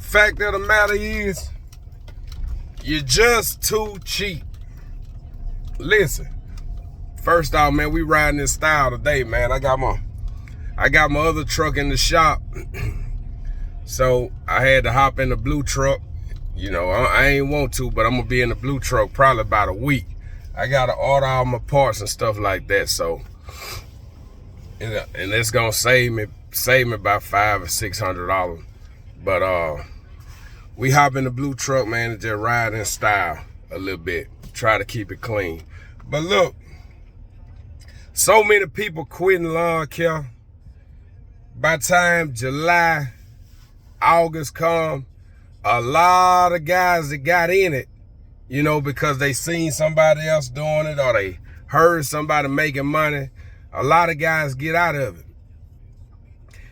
Fact of the matter is, you're just too cheap. Listen, first off, man, we riding in style today, man. I got my other truck in the shop, so I had to hop in the blue truck. You know, I ain't want to, but I'm gonna be in the blue truck probably about a week. I gotta order all my parts and stuff like that, so and it's gonna save me about $500 or $600. But we hop in the blue truck, man, and just ride in style a little bit. Try to keep it clean. But look, so many people quitting lawn care. By the time July, August come, a lot of guys that got in it, you know, because they seen somebody else doing it or they heard somebody making money, a lot of guys get out of it.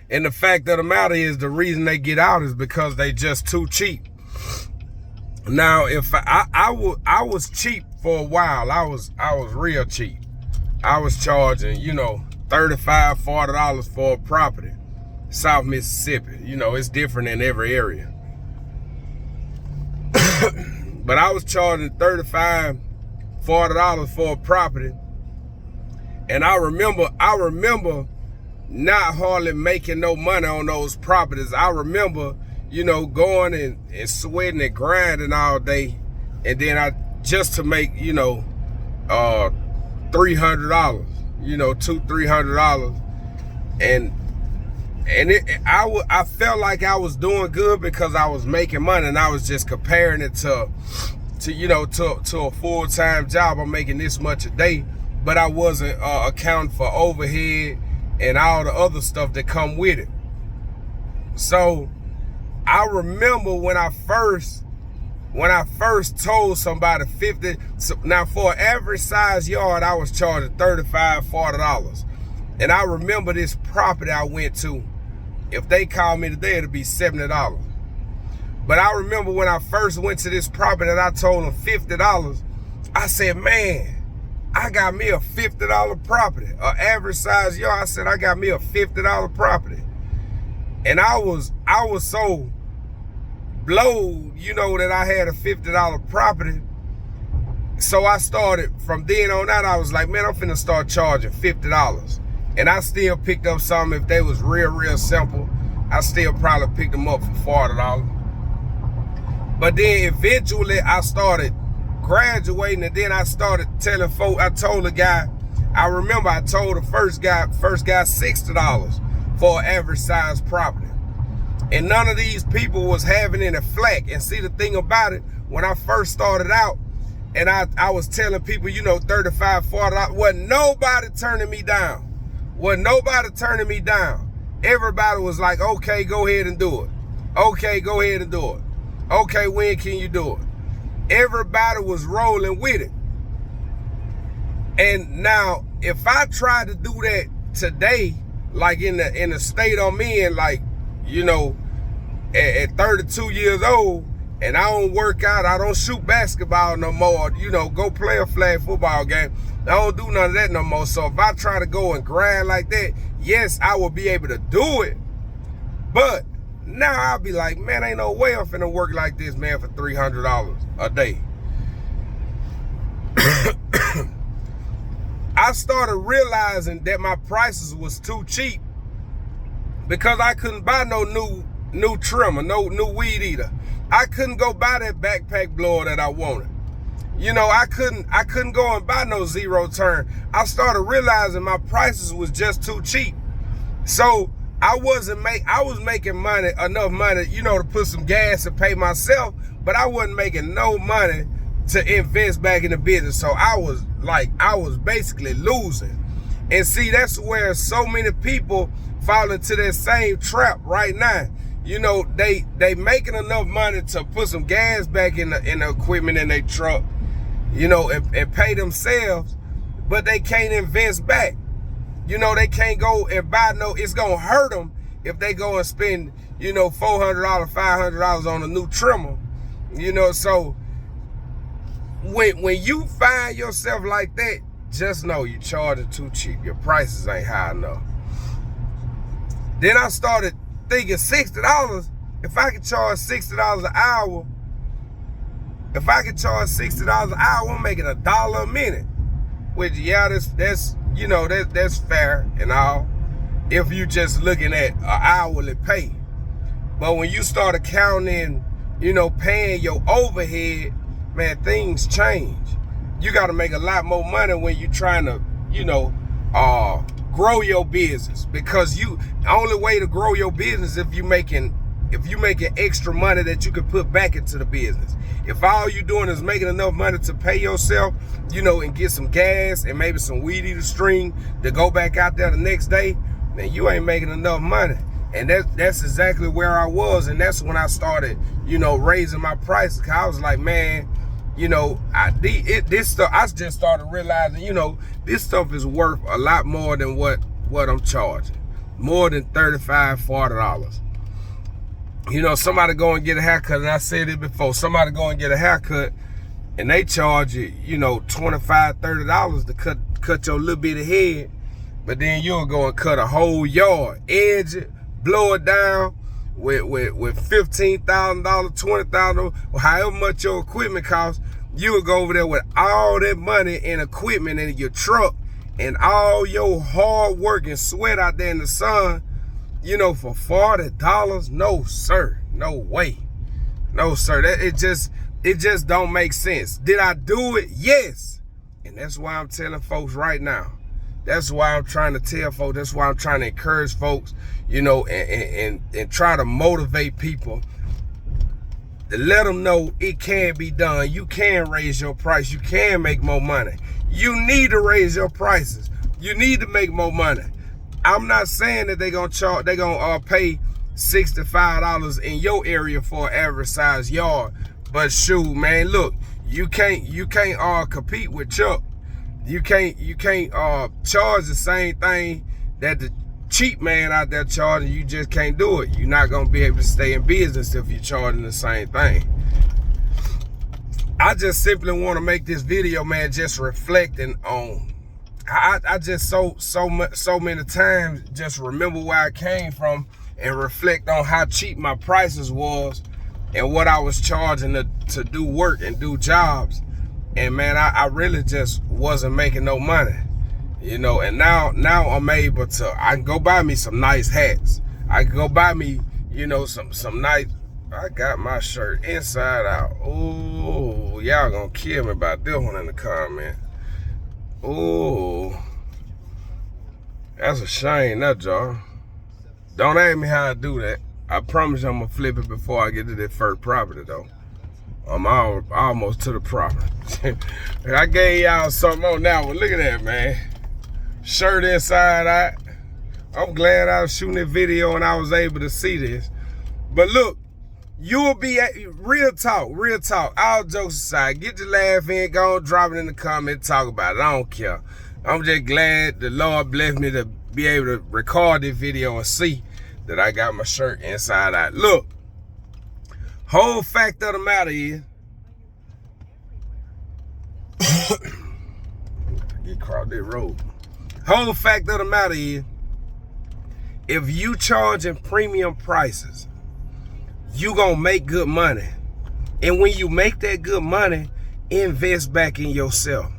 And the fact of the matter is, the reason they get out is because they just too cheap. Now, if I was cheap for a while, I was real cheap. I was charging, you know, $35, $40 for a property, South Mississippi. You know, it's different in every area. But I was charging $35, $40 for a property. And I remember not hardly making no money on those properties. I remember, you know, going and sweating and grinding all day. And then just to make, you know, $300, you know, $200-$300. And I felt like I was doing good because I was making money, and I was just comparing it to you know, to a full-time job. I'm making this much a day, but I wasn't accounting for overhead and all the other stuff that come with it. So I remember when I first told somebody 50, now for an average size yard, I was charging $35, $40. And I remember this property I went to, if they called me today, it'd be $70. But I remember when I first went to this property and I told them $50, I said, man, I got me a $50 property, an average size yard. I said, I got me a $50 property. And I was so blowed, you know, that I had a $50 property. So I started, from then on out, I was like, man, I'm finna start charging $50. And I still picked up some, if they was real simple, I still probably picked them up for $40. But then eventually I started graduating, and then I started telling folk. I told the guy, I remember I told the first guy $60 for an average size property. And none of these people was having any flack. And see, the thing about it, when I first started out, and I was telling people, you know, $35, $40, wasn't nobody turning me down. Everybody was like, okay, go ahead and do it. Okay, go ahead and do it. Okay, when can you do it? Everybody was rolling with it. And now, if I tried to do that today, like in the state I'm in, like, you know, at 32 years old, and I don't work out, I don't shoot basketball no more, you know, go play a flag football game, I don't do none of that no more. So if I try to go and grind like that, yes, I will be able to do it. But now I'll be like, man, ain't no way I'm finna work like this, man, for $300 a day. I started realizing that my prices was too cheap because I couldn't buy no new trimmer, no new weed eater. I couldn't go buy that backpack blower that I wanted. You know, I couldn't go and buy no zero turn. I started realizing my prices was just too cheap. So I was making enough money, you know, to put some gas and pay myself, but I wasn't making no money to invest back in the business. So I was basically losing. And see, that's where so many people fall into that same trap right now. You know, they making enough money to put some gas back in the equipment in their truck, you know, and pay themselves, but they can't invest back. You know, they can't go and buy it's gonna hurt them if they go and spend, you know, $400, $500 on a new trimmer. You know, so when you find yourself like that, just know you're charging too cheap. Your prices ain't high enough. Then I started thinking $60, If I could charge $60 an hour, if I could charge $60 an hour, I'm making $1 a minute. Which, yeah, that's you know, that's fair and all, if you just looking at an hourly pay. But when you start accounting, you know, paying your overhead, man, things change. You got to make a lot more money when you're trying to, you know, grow your business, because the only way to grow your business if you making extra money that you can put back into the business. If all you doing is making enough money to pay yourself, you know, and get some gas and maybe some weed eater string to go back out there the next day, then you ain't making enough money. And that's exactly where I was. And that's when I started, you know, raising my prices. Cause I was like, man, you know, this stuff, I just started realizing, you know, this stuff is worth a lot more than what I'm charging. More than $35, $40. You know, somebody go and get a haircut, and I said it before, somebody go and get a haircut and they charge you, you know, $25, $30 to cut your little bit of head, but then you'll go and cut a whole yard, edge it, blow it down with $15,000, $20,000, or however much your equipment costs. You will go over there with all that money and equipment in your truck and all your hard work and sweat out there in the sun, you know, for $40? No, sir. No way. No, sir. It just don't make sense. Did I do it? Yes. And that's why I'm telling folks right now. That's why I'm trying to tell folks. That's why I'm trying to encourage folks, you know, and try to motivate people to let them know it can be done. You can raise your price. You can make more money. You need to raise your prices. You need to make more money. I'm not saying that they're gonna pay $65 in your area for an average size yard, but shoot, man, look, you can't compete with Chuck. You can't charge the same thing that the cheap man out there charging. You just can't do it. You're not gonna be able to stay in business if you're charging the same thing. I just simply want to make this video, man, just reflecting on. I just so many times just remember where I came from and reflect on how cheap my prices was and what I was charging to do work and do jobs. And man, I really just wasn't making no money, you know. And now I'm able to, I can go buy me some nice hats. I can go buy me, you know, some nice, I got my shirt inside out. Oh, y'all gonna kill me about this one in the comment. Oh, that's a shame, that y'all. Don't ask me how I do that. I promise you I'm gonna flip it before I get to that first property though. I'm almost to the property. I gave y'all something on that one. Look at that, man. Shirt inside out. I'm glad I was shooting that video and I was able to see this. But look, you will be at real talk. All jokes aside, get your laugh in, go and drop it in the comment, talk about it. I don't care. I'm just glad the Lord blessed me to be able to record this video and see that I got my shirt inside out. Look, whole fact of the matter is, get across that road. Whole fact of the matter is, if you charging premium prices, you gonna make good money. And when you make that good money, invest back in yourself.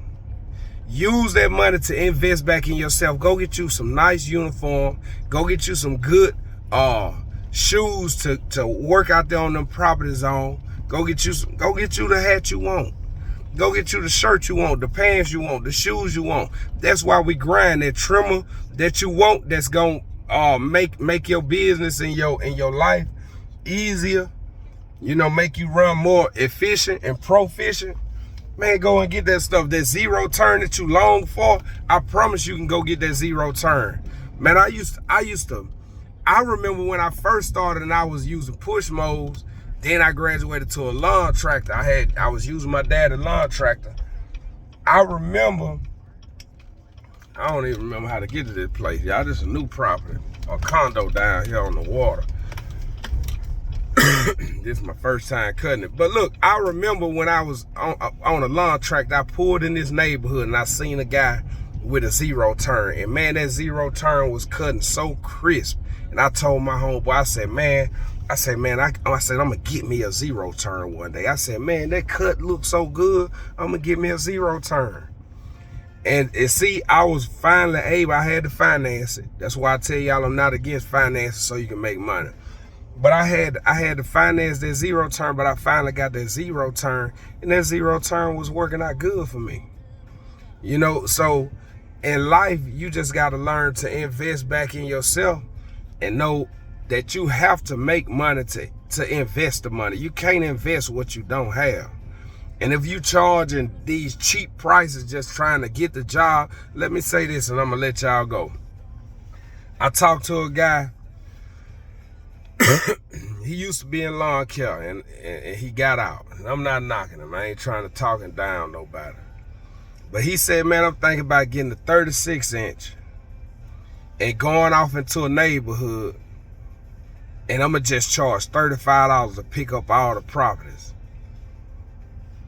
Use that money to invest back in yourself. Go get you some nice uniform. Go get you some good shoes to work out there on them properties on. Go get you the hat you want. Go get you the shirt you want, the pants you want, the shoes you want. That's why we grind that trimmer that you want, that's gonna make your business and your life easier, you know, make you run more efficient and proficient. Man, go and get that stuff, that zero turn that you long for. I promise you can go get that zero turn. Man, I remember when I first started and I was using push modes. Then I graduated to a lawn tractor. I was using my dad's lawn tractor. I remember, I don't even remember how to get to this place. Y'all, this is a new property, a condo down here on the water. This is my first time cutting it. But look, I remember when I was on a lawn tractor, I pulled in this neighborhood and I seen a guy with a zero turn. And man, that zero turn was cutting so crisp. And I told my homeboy, I said, man, I said, man, I said, I'm gonna get me a zero turn one day. I said, man, that cut looks so good. I'm gonna get me a zero turn. And see, I was finally able, I had to finance it. That's why I tell y'all I'm not against finances so you can make money. But I had to finance that zero turn, but I finally got that zero turn, and that zero turn was working out good for me. You know, so in life, you just got to learn to invest back in yourself and know that you have to make money to invest the money. You can't invest what you don't have. And if you charging these cheap prices just trying to get the job, let me say this and I'm gonna let y'all go. I talked to a guy, he used to be in lawn care and he got out. And I'm not knocking him, I ain't trying to talk him down nobody. But he said, man, I'm thinking about getting a 36-inch and going off into a neighborhood and I'm gonna just charge $35 to pick up all the properties.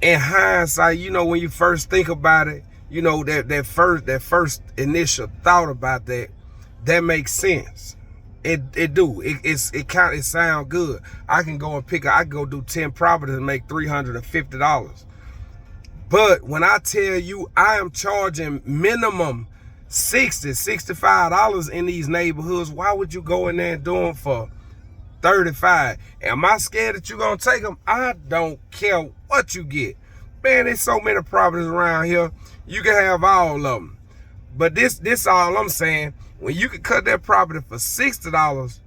In hindsight, you know, when you first think about it, you know, that first initial thought about that makes sense. It do. It sound good. I can go do 10 properties and make $350. But when I tell you I am charging minimum $60, $65 in these neighborhoods, why would you go in there and do them for 35? Am I scared that you're gonna take them? I don't care what you get. Man, there's so many properties around here. You can have all of them. But this all I'm saying, when you can cut that property for $60,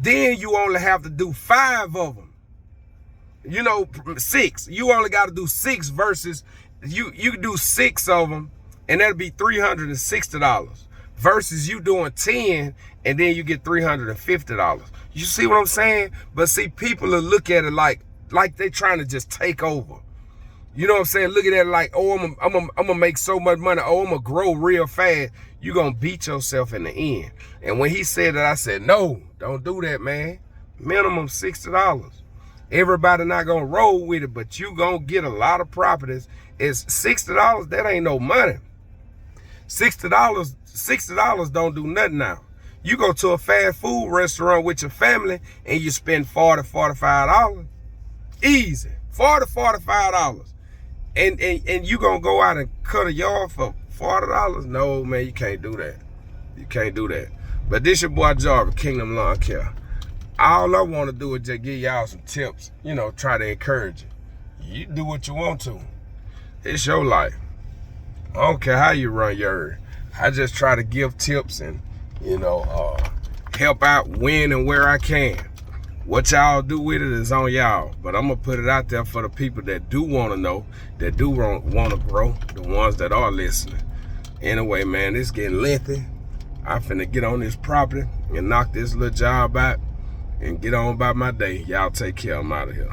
then you only have to do 5 of them. You know, 6. You only got to do 6 versus you can do 6 of them and that'll be $360 versus you doing 10 and then you get $350. You see what I'm saying? But see, people will look at it like they trying to just take over. You know what I'm saying? Look at it like, oh, I'm gonna make so much money. Oh, I'm gonna grow real fast. You're gonna beat yourself in the end. And when he said that, I said, no, don't do that, man. Minimum $60. Everybody not gonna roll with it, but you gonna get a lot of properties. It's $60, that ain't no money. $60 don't do nothing now. You go to a fast food restaurant with your family and you spend $40, $45. Easy. $40, $45. And you gonna go out and cut a yard for $40? No, man, you can't do that. You can't do that. But this your boy Jarvis, Kingdom Lawn Care. All I want to do is just give y'all some tips, you know, try to encourage you. You do what you want to. It's your life. I don't care how you run yours. I just try to give tips and, you know, help out when and where I can. What y'all do with it is on y'all. But I'm going to put it out there for the people that do want to know, that do want to grow, the ones that are listening. Anyway, man, it's getting lengthy. I'm finna get on this property and knock this little job out and get on by my day. Y'all take care. I'm out of here.